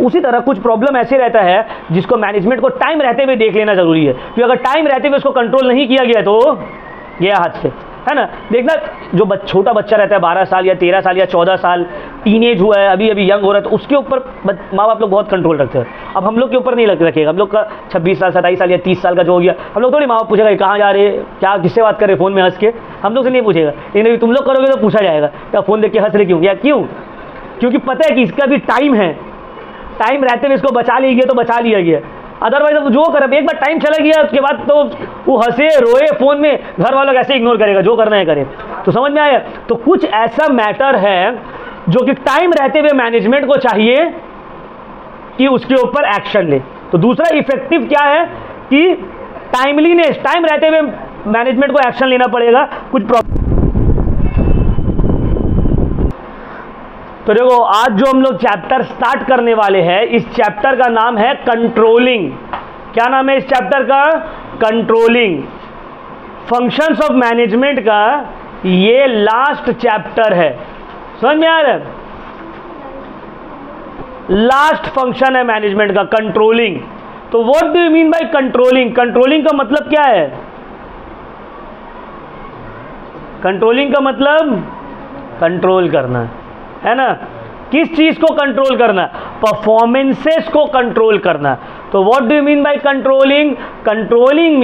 उसी तरह कुछ प्रॉब्लम ऐसे रहता है जिसको मैनेजमेंट को टाइम रहते हुए देख लेना जरूरी है, क्योंकि अगर टाइम रहते हुए उसको कंट्रोल नहीं किया गया तो गया हाथ से, है ना। देखना जो छोटा बच्चा रहता है 12 साल या 13 साल या 14 साल, टीनेज हुआ है, अभी अभी यंग हो रहा है, तो उसके ऊपर माँ बाप लोग बहुत कंट्रोल रखते हैं। अब हम लोग के ऊपर नहीं रखेगा, हम लोग का 26 साल 27 साल या 30 साल का जो हो गया, हम लोग थोड़ी माँ बाप पूछेगा कहाँ जा रहे, क्या किससे बात कर रहे फ़ोन में हंस के, हम लोग से नहीं पूछेगा। लेकिन तुम लोग करोगे तो पूछा जाएगा क्या फ़ोन देख के हंस रहे क्यों, या क्यों, क्योंकि पता है कि इसका भी टाइम है, टाइम रहते हुए इसको बचा लिया गया तो बचा लिया गया। अदरवाइज अब जो कर, एक बार टाइम चला गया उसके बाद तो वो हंसे रोए फ़ोन में, घर वालों कैसे इग्नोर करेगा, जो करना है करे। तो समझ में आया। तो कुछ ऐसा मैटर है जो कि टाइम रहते हुए मैनेजमेंट को चाहिए कि उसके ऊपर एक्शन ले। तो दूसरा इफेक्टिव क्या है कि टाइमलीनेस, टाइम रहते हुए मैनेजमेंट को एक्शन लेना पड़ेगा। कुछ प्रॉब्लम तो देखो, आज जो हम लोग चैप्टर स्टार्ट करने वाले हैं, इस चैप्टर का नाम है कंट्रोलिंग। क्या नाम है इस चैप्टर का? कंट्रोलिंग। फंक्शंस ऑफ मैनेजमेंट का ये लास्ट चैप्टर है। समझ में आ रहा है? लास्ट फंक्शन है मैनेजमेंट का, कंट्रोलिंग। तो what do you mean by controlling? Controlling का मतलब क्या है? कंट्रोलिंग का मतलब कंट्रोल करना है ना। किस चीज को कंट्रोल करना? परफॉर्मेंसेस को कंट्रोल करना। तो what do you mean by controlling? Controlling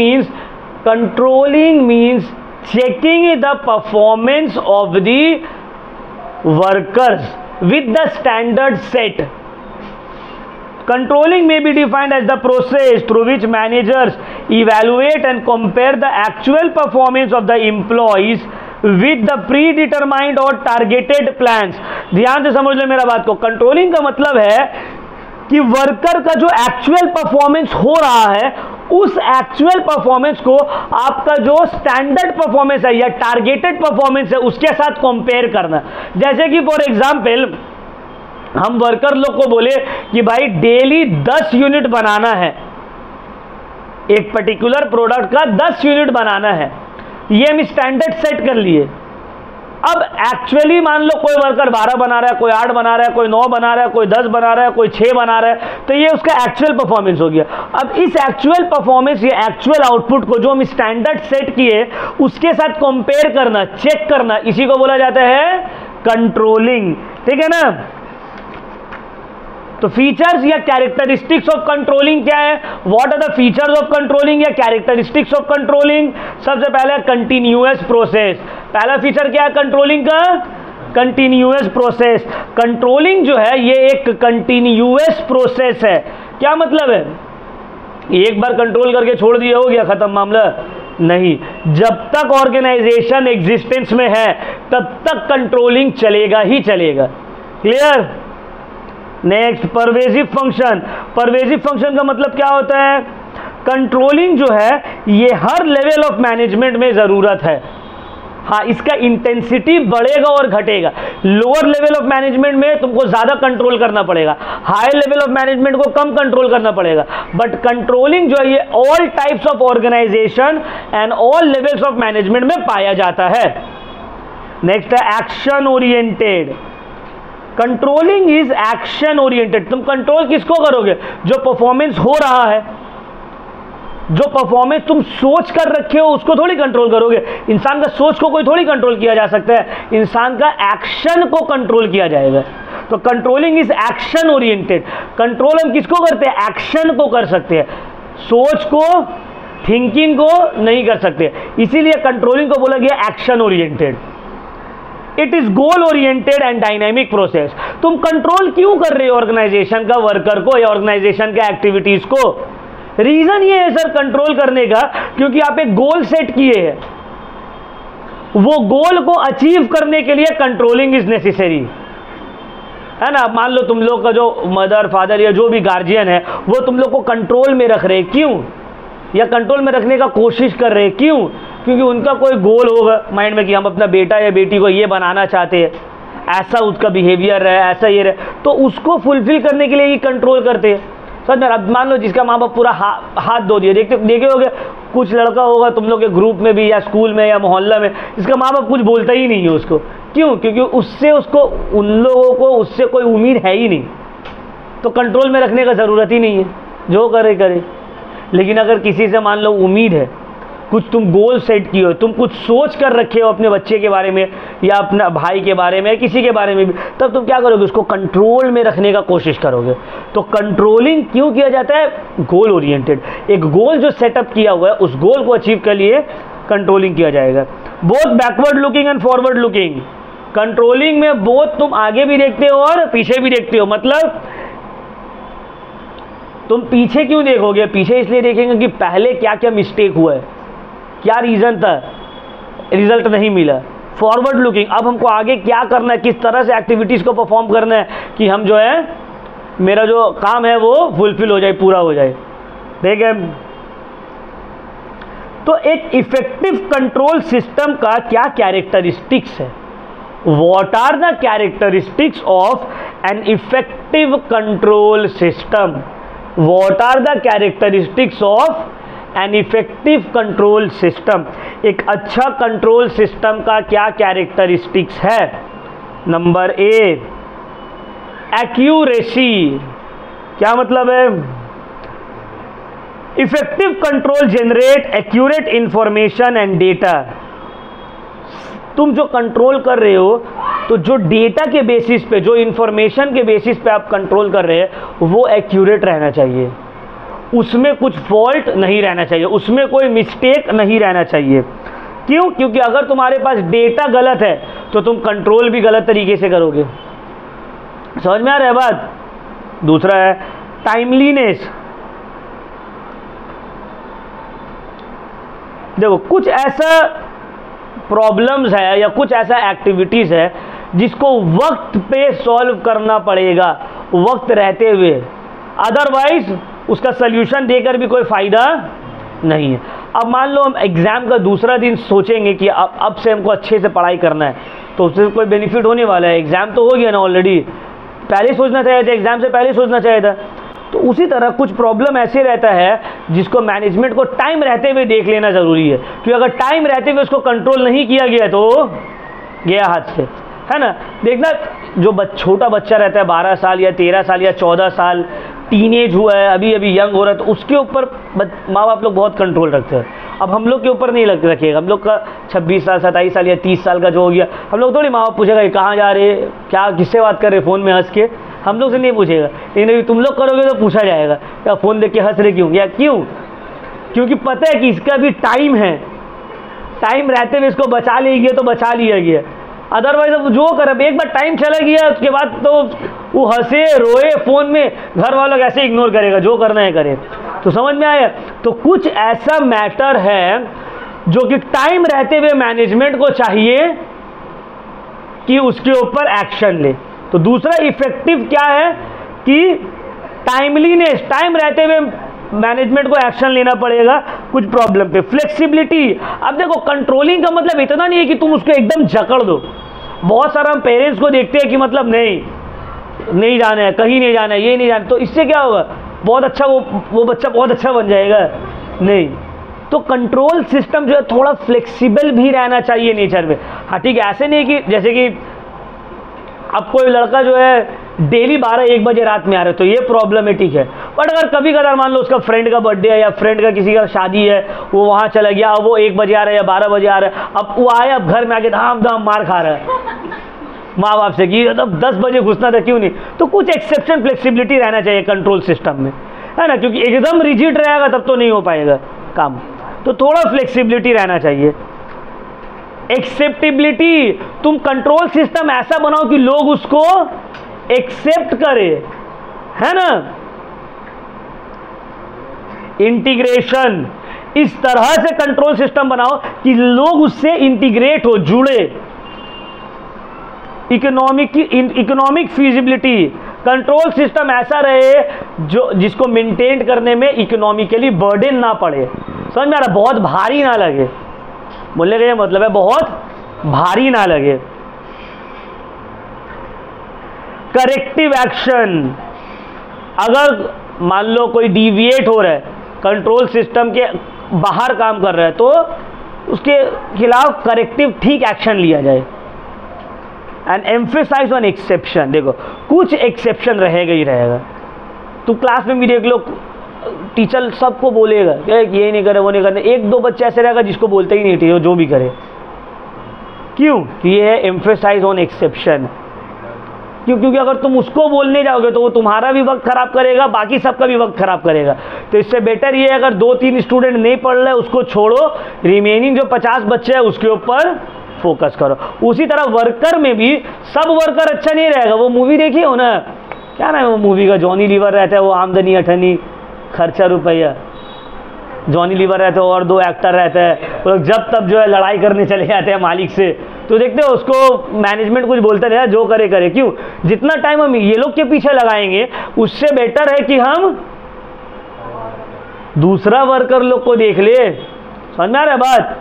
means checking the performance of the workers with the standard set. Controlling may be defined as the process through which managers evaluate and compare the actual performance of the employees with the predetermined or targeted plans. ध्यान से समझ लो मेरा बात को। Controlling का मतलब है कि वर्कर का जो एक्चुअल परफॉर्मेंस हो रहा है, उस एक्चुअल परफॉर्मेंस को आपका जो स्टैंडर्ड परफॉर्मेंस है या टारगेटेड परफॉर्मेंस है उसके साथ कंपेयर करना। जैसे कि फॉर एग्जांपल हम वर्कर लोग को बोले कि भाई डेली 10 यूनिट बनाना है, एक पर्टिकुलर प्रोडक्ट का 10 यूनिट बनाना है, ये हम स्टैंडर्ड सेट कर लिए। अब एक्चुअली मान लो कोई वर्कर 12 बना रहा है, कोई 8 बना रहा है, कोई 9 बना रहा है, कोई 10 बना रहा है, कोई 6 बना रहा है, तो ये उसका एक्चुअल परफॉर्मेंस हो गया। अब इस एक्चुअल परफॉर्मेंस, ये एक्चुअल आउटपुट को जो हम स्टैंडर्ड सेट किए उसके साथ कंपेयर करना, चेक करना, इसी को बोला जाता है कंट्रोलिंग। ठीक है ना। तो फीचर्स या कैरेक्टरिस्टिक्स ऑफ कंट्रोलिंग क्या है? What are the features of controlling या कैरेक्टरिस्टिक्स ऑफ कंट्रोलिंग? सबसे पहले कंटिन्यूअस प्रोसेस। पहला फीचर क्या है कंट्रोलिंग का? Continuous process. कंट्रोलिंग जो है ये एक कंटिन्यूअस प्रोसेस है। क्या मतलब है? एक बार कंट्रोल करके छोड़ दिया हो गया, खत्म मामला? नहीं, जब तक ऑर्गेनाइजेशन एग्जिस्टेंस में है तब तक कंट्रोलिंग चलेगा ही चलेगा। Clear? Next, pervasive function. Pervasive function का मतलब क्या होता है? कंट्रोलिंग जो है ये हर लेवल ऑफ मैनेजमेंट में ज़रूरत है। हाँ, इसका इंटेंसिटी बढ़ेगा और घटेगा। लोअर लेवल ऑफ मैनेजमेंट में तुमको ज़्यादा कंट्रोल करना पड़ेगा, हाई लेवल ऑफ मैनेजमेंट को कम कंट्रोल करना पड़ेगा। बट कंट्रोलिंग जो है ये all types of organization and all levels of management में पाया जाता है। नेक्स्ट है action oriented. Controlling is action oriented. तुम कंट्रोल किसको करोगे? जो परफॉर्मेंस हो रहा है, जो परफॉर्मेंस तुम सोच कर रखे हो उसको थोड़ी कंट्रोल करोगे। इंसान का सोच को कोई थोड़ी कंट्रोल किया जा सकता है, इंसान का एक्शन को कंट्रोल किया जाएगा। तो controlling is action oriented. Control हम किसको करते हैं? एक्शन को कर सकते हैं, सोच को, थिंकिंग को नहीं कर सकते। इसीलिए कंट्रोलिंग को बोला गया action oriented. It is goal oriented and dynamic process. तुम कंट्रोल क्यों कर रहे हो ऑर्गेनाइजेशन का वर्कर को या ऑर्गेनाइजेशन के एक्टिविटीज को? रीजन ये है सर कंट्रोल करने का, क्योंकि आप एक गोल सेट किए हैं, वो गोल को अचीव करने के लिए कंट्रोलिंग इज नेसेसरी, है ना। मान लो तुम लोग का जो मदर फादर या जो भी गार्जियन है वो तुम लोग को कंट्रोल में रख रहे, क्यों? या कंट्रोल में रखने का कोशिश कर रहे, क्यों? क्योंकि उनका कोई गोल होगा माइंड में कि हम अपना बेटा या बेटी को ये बनाना चाहते हैं, ऐसा उसका बिहेवियर रहे, ऐसा ये रहे, तो उसको फुलफिल करने के लिए ही कंट्रोल करते हैं। समझ में? अब मान लो जिसका माँ बाप पूरा हाथ धो दिया, देखे होगे कुछ लड़का होगा तुम लोग के ग्रुप में भी या स्कूल में या मोहल्ला में, जिसका माँ बाप कुछ बोलता ही नहीं है उसको। क्यों? क्योंकि उससे उसको, उन लोगों को उससे कोई उम्मीद है ही नहीं। तो कंट्रोल में रखने का ज़रूरत ही नहीं है, जो करे करे। लेकिन अगर किसी से मान लो उम्मीद है, कुछ तुम गोल सेट किए हो, तुम कुछ सोच कर रखे हो अपने बच्चे के बारे में या अपना भाई के बारे में, किसी के बारे में भी, तब तुम क्या करोगे, उसको कंट्रोल में रखने का कोशिश करोगे। तो कंट्रोलिंग क्यों किया जाता है, गोल ओरिएंटेड। एक गोल जो सेटअप किया हुआ है, उस गोल को अचीव के लिए कंट्रोलिंग किया जाएगा। Both backward looking and forward looking, controlling में बोथ तुम आगे भी देखते हो और पीछे भी देखते हो। मतलब तुम पीछे क्यों देखोगे, पीछे इसलिए देखेंगे कि पहले क्या क्या मिस्टेक हुआ है, क्या रीज़न था, रिजल्ट नहीं मिला। फॉरवर्ड लुकिंग, अब हमको आगे क्या करना है, किस तरह से एक्टिविटीज़ को परफॉर्म करना है कि हम जो है मेरा जो काम है वो फुलफिल हो जाए, पूरा हो जाए। ठीक है, तो एक इफेक्टिव कंट्रोल सिस्टम का क्या कैरेक्टरिस्टिक्स है, what are the characteristics of an effective control system, what are the characteristics of an effective control system. एक अच्छा कंट्रोल सिस्टम का क्या कैरेक्टरिस्टिक्स है। Number A, accuracy. क्या मतलब है, effective control generate accurate information and data. तुम जो कंट्रोल कर रहे हो, तो जो डेटा के बेसिस पे, जो इंफॉर्मेशन के बेसिस पे आप कंट्रोल कर रहे हैं, वो एक्यूरेट रहना चाहिए, उसमें कुछ फॉल्ट नहीं रहना चाहिए, उसमें कोई मिस्टेक नहीं रहना चाहिए। क्यों, क्योंकि अगर तुम्हारे पास डेटा गलत है तो तुम कंट्रोल भी गलत तरीके से करोगे। समझ में आ रहा है बात। दूसरा है टाइमलीनेस। देखो, कुछ ऐसा प्रॉब्लम्स है या कुछ ऐसा एक्टिविटीज़ है जिसको वक्त पे सॉल्व करना पड़ेगा, वक्त रहते हुए, अदरवाइज उसका सल्यूशन देकर भी कोई फ़ायदा नहीं है। अब मान लो हम एग्ज़ाम का दूसरा दिन सोचेंगे कि अब से हमको अच्छे से पढ़ाई करना है, तो उससे कोई बेनिफिट होने वाला है। एग्ज़ाम तो हो गया ना ऑलरेडी, पहले सोचना चाहिए था, एग्ज़ाम से पहले सोचना चाहिए था। तो उसी तरह कुछ प्रॉब्लम ऐसे रहता है जिसको मैनेजमेंट को टाइम रहते हुए देख लेना ज़रूरी है, क्योंकि अगर टाइम रहते हुए उसको कंट्रोल नहीं किया गया तो गया हाथ से, है ना। देखना, जो छोटा बच्चा रहता है 12 साल या 13 साल या 14 साल, टीनेज हुआ है, अभी अभी यंग हो रहा है, तो उसके ऊपर माँ बाप लोग बहुत कंट्रोल रखते हैं। अब हम लोग के ऊपर नहीं रखेगा, हम लोग का 26 साल 27 साल या 30 साल का जो हो गया, हम लोग थोड़ी माँ बाप पूछेगा कहाँ जा रहे, क्या किससे बात कर रहे फ़ोन में हंस के, हम लोग से नहीं पूछेगा। लेकिन अभी तुम लोग करोगे तो पूछा जाएगा, क्या फ़ोन देख के हंस रहे क्यों, या क्यों, क्योंकि पता है कि इसका भी टाइम है, टाइम रहते हुए इसको बचा लिया गया तो बचा लिया गया, अदरवाइज अब जो कर, एक बार टाइम चला गया उसके बाद तो वो हंसे रोए फ़ोन में, घर वालों कैसे इग्नोर करेगा, जो करना है करे। तो समझ में आया। तो कुछ ऐसा मैटर है जो कि टाइम रहते हुए मैनेजमेंट को चाहिए कि उसके ऊपर एक्शन ले। तो दूसरा इफेक्टिव क्या है कि टाइमलीनेस, टाइम रहते हुए मैनेजमेंट को एक्शन लेना पड़ेगा कुछ प्रॉब्लम पे। फ्लेक्सिबिलिटी, अब देखो कंट्रोलिंग का मतलब इतना नहीं है कि तुम उसको एकदम जकड़ दो। बहुत सारा हम पेरेंट्स को देखते हैं कि मतलब नहीं जाना है, कहीं नहीं जाना है, ये नहीं जाना, तो इससे क्या होगा, बहुत अच्छा वो बच्चा बहुत अच्छा बन जाएगा, नहीं। तो कंट्रोल सिस्टम जो है थोड़ा फ्लेक्सिबल भी रहना चाहिए नेचर में। हाँ ठीक है, ऐसे नहीं कि जैसे कि अब कोई लड़का जो है डेली 12-1 बजे रात में आ रहा है तो ये प्रॉब्लमेटिक है। बट अगर कभी कदार मान लो उसका फ्रेंड का बर्थडे है या फ्रेंड का किसी का शादी है, वो वहाँ चला गया, अब वो 1 बजे आ रहा है या 12 बजे आ रहा है, अब वो आया, अब घर में आके धाम धाम मार खा रहा है माँ बाप से कि मतलब 10 बजे घुसना था, क्यों नहीं। तो कुछ एक्सेप्शन, फ्लेक्सिबिलिटी रहना चाहिए कंट्रोल सिस्टम में, है ना, क्योंकि एकदम रिजिड रहेगा तब तो नहीं हो पाएगा काम। तो थोड़ा फ्लेक्सिबिलिटी रहना चाहिए। एक्सेप्टेबिलिटी, तुम कंट्रोल सिस्टम ऐसा बनाओ कि लोग उसको एक्सेप्ट करे, है ना। इंटीग्रेशन, इस तरह से कंट्रोल सिस्टम बनाओ कि लोग उससे इंटीग्रेट हो, जुड़े। इकोनॉमिक फीजिबिलिटी, कंट्रोल सिस्टम ऐसा रहे जो जिसको मेंटेन करने में इकोनॉमिकली बर्डन ना पड़े। समझ में आ रहा, बहुत भारी ना लगे, बोलने का ये मतलब है बहुत भारी ना लगे। करेक्टिव एक्शन, अगर मान लो कोई डिविएट हो रहा है, कंट्रोल सिस्टम के बाहर काम कर रहा है, तो उसके खिलाफ करेक्टिव ठीक एक्शन लिया जाए। एंड एम्फेसाइज ऑन एक्सेप्शन, देखो कुछ एक्सेप्शन रहेगा ही रहेगा, तू क्लास में भी देख लो, टीचर सबको बोलेगा ये नहीं करे वो नहीं करने, एक दो बच्चे ऐसे रहेगा जिसको बोलते ही नहीं टीचर जो भी करे। क्यों? ये है एम्फेसाइज ऑन एक्सेप्शन। क्योंकि अगर तुम उसको बोलने जाओगे तो वो तुम्हारा भी वक्त खराब करेगा, बाकी सबका भी वक्त खराब करेगा। तो इससे बेटर ये है अगर 2-3 स्टूडेंट नहीं पढ़ रहे उसको छोड़ो, रिमेनिंग जो 50 बच्चे हैं उसके ऊपर फोकस करो। उसी तरह वर्कर में भी सब वर्कर अच्छा नहीं रहेगा। वो मूवी देखी हो ना, क्या नाम है वो मूवी का, जॉनी लीवर रहता है, वो आमदनी अठनी खर्चा रुपया, जॉनी लीवर रहता है और 2 एक्टर रहते हैं, वो लोग जब तब जो है लड़ाई करने चले जाते हैं मालिक से। तो देखते हो उसको मैनेजमेंट कुछ बोलता नहीं, जो करे करे। क्यों? जितना टाइम हम ये लोग के पीछे लगाएंगे उससे बेटर है कि हम दूसरा वर्कर लोग को देख ले। समझ में आ रहा है बात?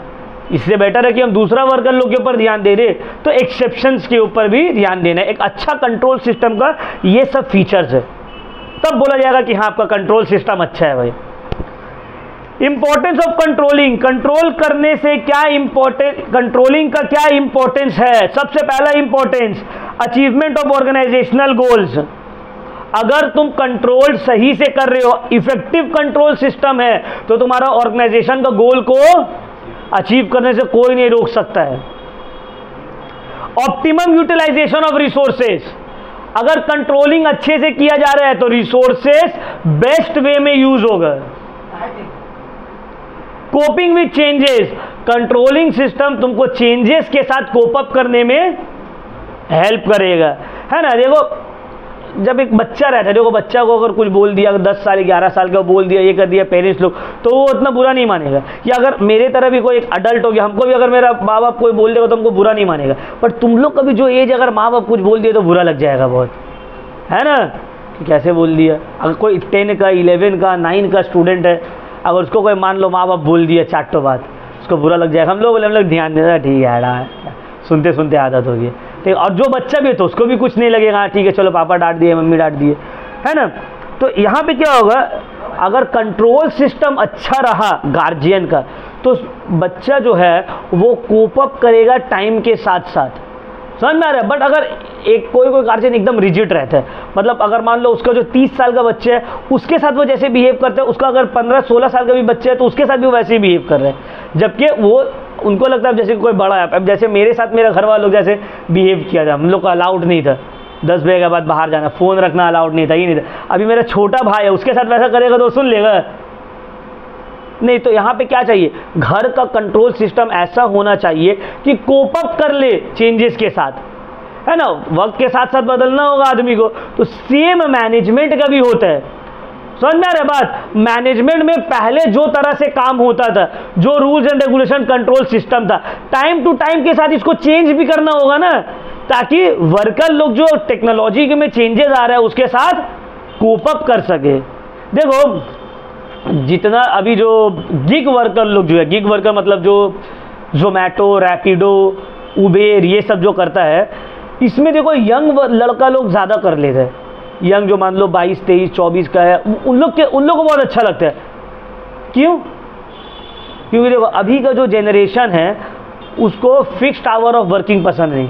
इससे बेटर है कि हम दूसरा वर्कर लोग के ऊपर ध्यान दे दे। तो एक्सेप्शंस के ऊपर भी ध्यान देना है। एक अच्छा कंट्रोल सिस्टम का ये सब फीचर्स है, तब बोला जाएगा कि हाँ आपका कंट्रोल सिस्टम अच्छा है भाई। इंपॉर्टेंस ऑफ कंट्रोलिंग, कंट्रोल करने से क्या इंपॉर्टेंट, कंट्रोलिंग का क्या इंपॉर्टेंस है? सबसे पहला importance, achievement of organizational goals. अगर तुम कंट्रोल सही से कर रहे हो, इफेक्टिव कंट्रोल सिस्टम है, तो तुम्हारा ऑर्गेनाइजेशन का गोल को अचीव करने से कोई नहीं रोक सकता है। ऑप्टिमम यूटिलाइजेशन ऑफ रिसोर्सेस, अगर कंट्रोलिंग अच्छे से किया जा रहा है तो रिसोर्सेस बेस्ट वे में यूज होगा। Coping with changes, controlling system तुमको चेंजेस के साथ कोप अप करने में हेल्प करेगा, है ना। देखो जब एक बच्चा रहता है, देखो बच्चा को अगर कुछ बोल दिया, अगर 10 साल 11 साल का बोल दिया, ये कर दिया पेरेंट्स लोग, तो वो उतना बुरा नहीं मानेगा। या अगर मेरे तरह भी कोई एक अडल्ट हो गया, हमको भी अगर मेरा माँ बाप कोई बोल देगा तो हमको बुरा नहीं मानेगा। पर तुम लोग का भी जो एज, अगर माँ बाप कुछ बोल दिया तो बुरा लग जाएगा बहुत, है ना, कि कैसे बोल दिया। अगर कोई 10 का 11 का 9 का स्टूडेंट है, अगर उसको कोई मान लो माँ बाप बोल दिया चाटो बात, उसको बुरा लग जाएगा। हम लोग ध्यान देना, ठीक है, सुनते सुनते आदत होगी, ठीक। और जो बच्चा भी है तो उसको भी कुछ नहीं लगेगा, ठीक है चलो पापा डांट दिए, मम्मी डांट दिए, है ना। तो यहाँ पे क्या होगा, अगर कंट्रोल सिस्टम अच्छा रहा गार्जियन का, तो बच्चा जो है वो कोप अप करेगा टाइम के साथ साथ। समझ में आ रहा है? बट अगर एक कोई गार्जियन एकदम रिजिड रहता है, मतलब अगर मान लो उसका जो 30 साल का बच्चा है उसके साथ वो जैसे बिहेव करते हैं, उसका अगर 15-16 साल का भी बच्चा है तो उसके साथ भी वो वैसे ही बिहेव कर रहे हैं, जबकि वो उनको लगता है जैसे कोई बड़ा है। अब जैसे मेरे साथ मेरा घर वालों जैसे बिहेव किया था, हम लोग का अलाउड नहीं था 10 बजे के बाद बाहर जाना, फ़ोन रखना अलाउड नहीं था, ये नहीं था। अभी मेरा छोटा भाई है, उसके साथ वैसा करेगा तो सुन लेगा नहीं। तो यहाँ पे क्या चाहिए, घर का कंट्रोल सिस्टम ऐसा होना चाहिए कि कोप अप कर ले चेंजेस के साथ, है ना। वक्त के साथ साथ बदलना होगा आदमी को, तो सेम मैनेजमेंट का भी होता है। समझ में आ रहा है बात? मैनेजमेंट में पहले जो तरह से काम होता था, जो rules and regulation control system था, टाइम टू टाइम के साथ इसको चेंज भी करना होगा ना, ताकि वर्कर लोग जो टेक्नोलॉजी में चेंजेस आ रहा है उसके साथ कोप अप कर सके। देखो जितना अभी जो गिग वर्कर लोग जो है, गिग वर्कर मतलब जो जोमेटो, रैपिडो, उबेर ये सब जो करता है, इसमें देखो यंग लड़का लोग ज़्यादा कर लेते हैं। यंग जो मान लो 22, 23, 24 का है, उन लोग को बहुत अच्छा लगता है। क्यों? क्योंकि देखो अभी का जो जनरेशन है उसको फिक्स्ड आवर ऑफ वर्किंग पसंद नहीं,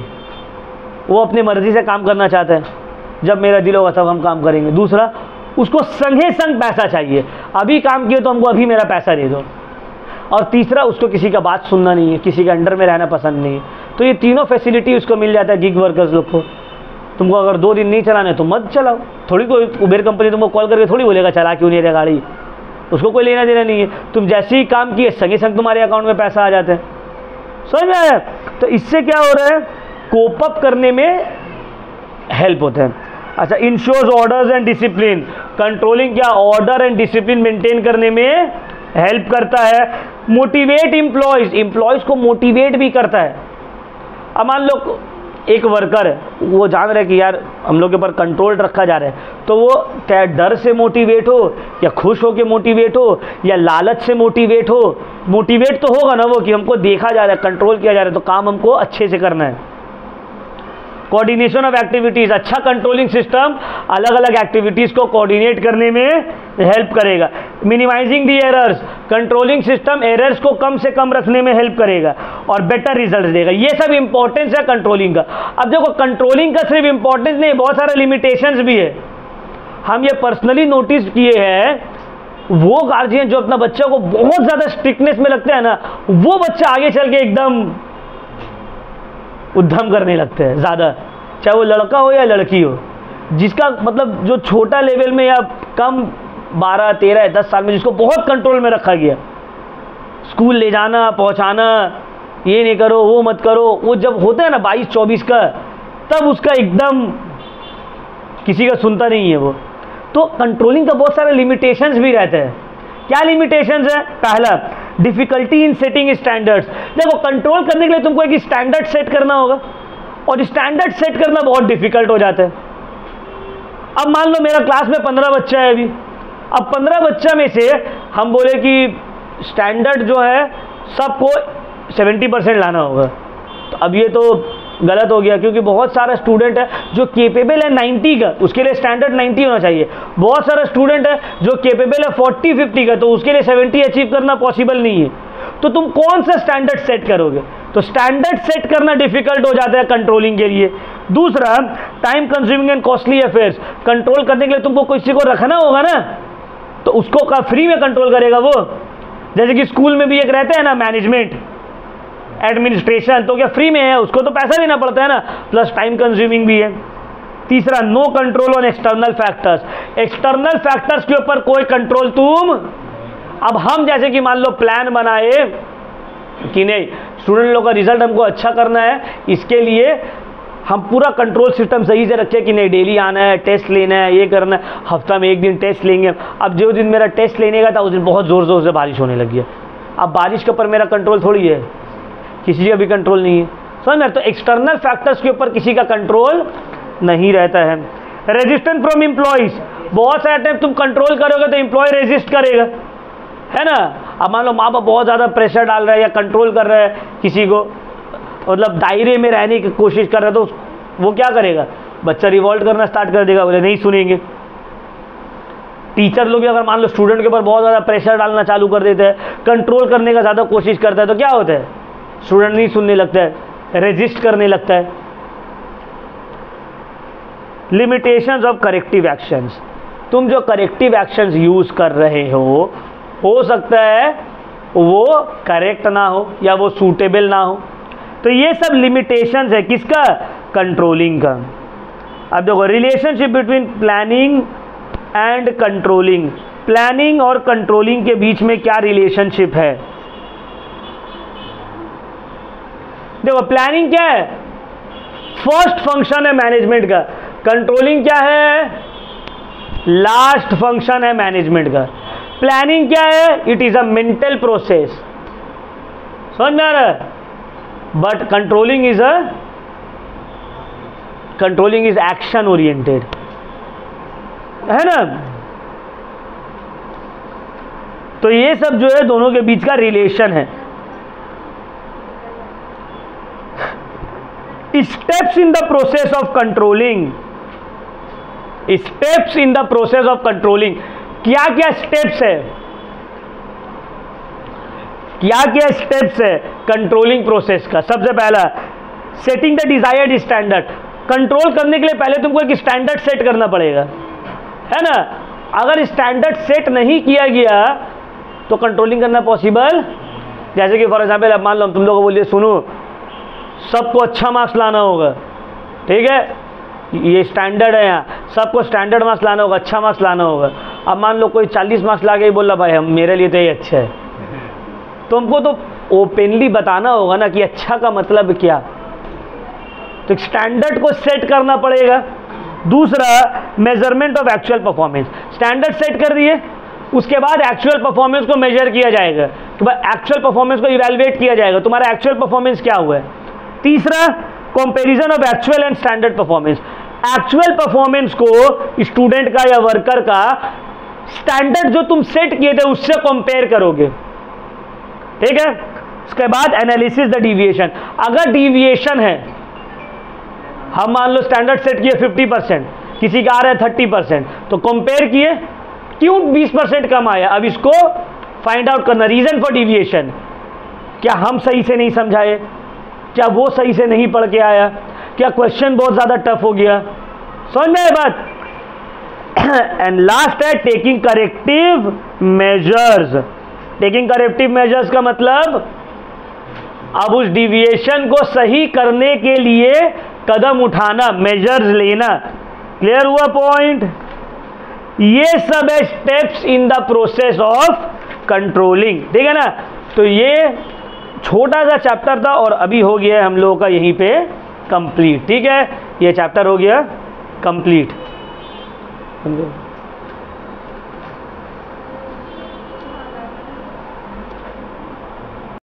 वो अपनी मर्जी से काम करना चाहते हैं, जब मेरा दिल होगा तब हम काम करेंगे। दूसरा, उसको संगे संग पैसा चाहिए, अभी काम किए तो हमको अभी मेरा पैसा दे दो। और तीसरा, उसको किसी का बात सुनना नहीं है, किसी के अंडर में रहना पसंद नहीं है। तो ये तीनों फैसिलिटी उसको मिल जाता है गिग वर्कर्स लोग को। तुमको अगर 2 दिन नहीं चलाना है तो मत चलाओ, थोड़ी कोई उबेर कंपनी तुमको कॉल करके थोड़ी बोलेगा चला क्यों नहीं रहा गाड़ी, उसको कोई लेना देना नहीं है। तुम जैसे ही काम किए संगे संग तुम्हारे अकाउंट में पैसा आ जाते हैं। समझ में आया? तो इससे क्या हो रहा है, कोप अप करने में हेल्प होता है। अच्छा, ensures orders and discipline, controlling क्या ऑर्डर एंड डिसिप्लिन मेंटेन करने में हेल्प करता है। मोटिवेट एम्प्लॉयज को मोटिवेट भी करता है। अब मान लो एक वर्कर है, वो जान रहा है कि यार हम लोग के ऊपर कंट्रोल रखा जा रहा है, तो वो क्या डर से मोटिवेट हो या खुश हो के मोटिवेट हो या लालच से मोटिवेट हो, मोटिवेट तो होगा ना वो कि हमको देखा जा रहा है, कंट्रोल किया जा रहा है, तो काम हमको अच्छे से करना है। कोऑर्डिनेशन ऑफ एक्टिविटीज़, अच्छा कंट्रोलिंग सिस्टम अलग अलग एक्टिविटीज़ को कोऑर्डिनेट करने में हेल्प करेगा। मिनिमाइजिंग दी एरर्स, कंट्रोलिंग सिस्टम एरर्स को कम से कम रखने में हेल्प करेगा और बेटर रिजल्ट देगा। ये सब इंपॉर्टेंस है कंट्रोलिंग का। अब देखो कंट्रोलिंग का सिर्फ इंपॉर्टेंस नहीं, बहुत सारे लिमिटेशंस भी है। हम ये पर्सनली नोटिस किए हैं, वो गार्जियन जो अपना बच्चा को बहुत ज्यादा स्ट्रिक्टनेस में लगते हैं ना, वो बच्चा आगे चल के एकदम उद्यम करने लगते हैं ज्यादा, चाहे वो लड़का हो या लड़की हो। जिसका मतलब जो छोटा लेवल में या कम 12, 13, 10 साल में जिसको बहुत कंट्रोल में रखा गया, स्कूल ले जाना पहुंचाना, ये नहीं करो वो मत करो, वो जब होता है ना 22-24 का, तब उसका एकदम किसी का सुनता नहीं है वो। तो कंट्रोलिंग का बहुत सारे लिमिटेशंस भी रहते हैं। क्या लिमिटेशंस है? पहला, डिफिकल्टी इन सेटिंग स्टैंडर्ड्स। देखो, कंट्रोल करने के लिए तुमको एक स्टैंडर्ड सेट करना होगा, और स्टैंडर्ड सेट करना बहुत डिफिकल्ट हो जाता है। अब मान लो मेरा क्लास में 15 बच्चा है अभी, अब 15 बच्चा में से हम बोले कि स्टैंडर्ड जो है सबको 70% लाना होगा, तो अब ये तो गलत हो गया, क्योंकि बहुत सारा स्टूडेंट है जो केपेबल है 90 का, उसके लिए स्टैंडर्ड 90 होना चाहिए। बहुत सारा स्टूडेंट है जो केपेबल है 40-50 का, तो उसके लिए 70 अचीव करना पॉसिबल नहीं है। तो तुम कौन सा स्टैंडर्ड सेट करोगे? तो स्टैंडर्ड सेट करना डिफिकल्ट हो जाता है कंट्रोलिंग के लिए। दूसरा, time consuming and costly affairs. Control करने के लिए तुमको किसी को रखना होगा ना, तो उसको का फ्री में कंट्रोल करेगा वो। जैसे कि स्कूल में भी एक रहता है ना, मैनेजमेंट एडमिनिस्ट्रेशन, तो क्या फ्री में है? उसको तो पैसा देना पड़ता है ना, प्लस टाइम कंज्यूमिंग भी है। तीसरा, no control on external factors. External factors के ऊपर कोई कंट्रोल तुम, अब हम जैसे कि मान लो प्लान बनाए कि नहीं, स्टूडेंट लोग का रिजल्ट हमको अच्छा करना है, इसके लिए हम पूरा कंट्रोल सिस्टम सही से रखें कि नहीं, डेली आना है, टेस्ट लेना है, ये करना है, हफ्ता में 1 दिन टेस्ट लेंगे। अब जो दिन मेरा टेस्ट लेने का था उस दिन बहुत ज़ोर ज़ोर से बारिश होने लगी है। अब बारिश के ऊपर मेरा कंट्रोल थोड़ी है, किसी का भी कंट्रोल नहीं है, समझ में? तो एक्सटर्नल फैक्टर्स के ऊपर किसी का कंट्रोल नहीं रहता है। Resistance from employees. बहुत सारे टाइम तुम कंट्रोल करोगे तो एम्प्लॉय रेजिस्ट करेगा, है ना। अब मान लो माँ बाप बहुत ज़्यादा प्रेशर डाल रहा है या कंट्रोल कर रहा है किसी को, मतलब दायरे में रहने की कोशिश कर रहा है, तो वो क्या करेगा? बच्चा रिवॉल्ट करना स्टार्ट कर देगा, बोले नहीं सुनेंगे। टीचर लोग भी अगर मान लो स्टूडेंट के ऊपर बहुत ज़्यादा प्रेशर डालना चालू कर देते हैं, कंट्रोल करने का ज़्यादा कोशिश करता है, तो क्या होता है? स्टूडेंट नहीं सुनने लगता है, रेजिस्ट करने लगता है। Limitations of corrective actions. तुम जो करेक्टिव एक्शंस यूज कर रहे हो सकता है वो करेक्ट ना हो या वो सूटेबल ना हो, तो ये सब लिमिटेशंस है किसका? कंट्रोलिंग का। अब देखो, relationship between planning and controlling. Planning और कंट्रोलिंग के बीच में क्या रिलेशनशिप है? देखो, प्लानिंग क्या है? फर्स्ट फंक्शन है मैनेजमेंट का। कंट्रोलिंग क्या है? लास्ट फंक्शन है मैनेजमेंट का। प्लानिंग क्या है? It is a mental process, समझ में आ रहा है? But controlling is action oriented, है ना। तो ये सब जो है दोनों के बीच का रिलेशन है। Steps in the process of controlling. Steps in the process of controlling. क्या क्या स्टेप्स है? क्या क्या स्टेप्स है कंट्रोलिंग प्रोसेस का? सबसे पहला, setting the desired standard. Control करने के लिए पहले तुमको एक स्टैंडर्ड सेट करना पड़ेगा, है ना। अगर स्टैंडर्ड सेट नहीं किया गया तो कंट्रोलिंग करना पॉसिबल। जैसे कि फॉर एग्जाम्पल, अब मान लो तुम लोग को बोलिए, सुनो सबको अच्छा मार्क्स लाना होगा, ठीक है, ये स्टैंडर्ड है, यहाँ सबको स्टैंडर्ड मार्क्स लाना होगा, अच्छा मार्क्स लाना होगा। अब मान लो कोई 40 मार्क्स ला के ही बोला, भाई हम मेरे लिए तो ये अच्छा है, तुमको तो ओपनली बताना होगा ना कि अच्छा का मतलब क्या। तो स्टैंडर्ड को सेट करना पड़ेगा। दूसरा, measurement of actual performance. Standard set कर दिए, उसके बाद एक्चुअल परफॉर्मेंस को मेजर किया जाएगा, तो भाई एक्चुअल परफॉर्मेंस को इवैल्यूएट किया जाएगा, तुम्हारा एक्चुअल परफॉर्मेंस क्या हुआ है। तीसरा, comparison of actual and standard performance. Actual performance को स्टूडेंट का या वर्कर का स्टैंडर्ड जो तुम सेट किए थे उससे कंपेयर करोगे, ठीक है। उसके बाद एनालिसिस द डिविएशन। अगर डिविएशन है, हम मान लो स्टैंडर्ड सेट किए 50%, किसी का आ रहा है 30%, तो कंपेयर किए, क्यों 20% कम आया, अब इसको फाइंड आउट करना, रीजन फॉर डिविएशन। क्या हम सही से नहीं समझाए, क्या वो सही से नहीं पढ़ के आया, क्या क्वेश्चन बहुत ज़्यादा टफ हो गया, समझ में आए बात। एंड लास्ट है taking corrective measures. Taking corrective measures का मतलब अब उस डिविएशन को सही करने के लिए कदम उठाना, मेजर्स लेना। क्लियर हुआ पॉइंट? ये सब है steps in the process of controlling, ठीक है ना। तो ये छोटा सा चैप्टर था और अभी हो गया हम लोगों का यहीं पे कंप्लीट, ठीक है। ये चैप्टर हो गया कंप्लीट।